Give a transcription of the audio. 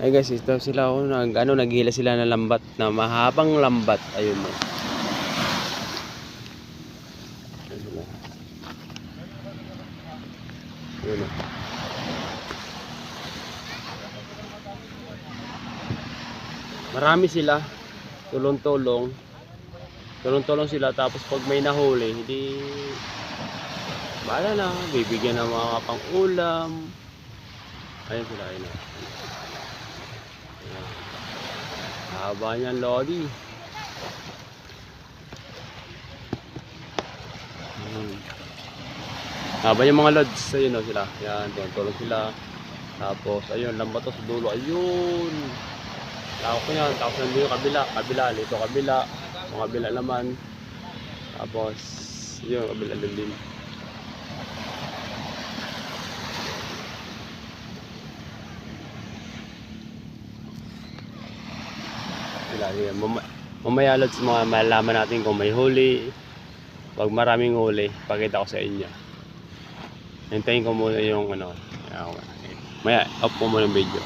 Ay guys, ito sila naghihila sila ng lambat na mahabang lambat. Ayun mo. Ayun mo. Marami sila. Tulong-tulong sila, tapos pag may nahuli, hindi bahala na, bibigyan ng mga pang-ulam. Ayun sila, ayun. Haba niyan, Lodi. Haba yung mga lods, ayun o sila. Yan, tulong sila. Tapos, ayun, lambat to sa dulo. Ayun. Tawag ko yan, tapos nandun yung kabila, dito kabila naman. Tapos, yun, kabila din. Sila, yun. Mamaya lods, mga malaman natin kung may huli. Pag maraming huli, pakita ko sa inyo. Hintayin ko muna yung maya, off ko muna yung video.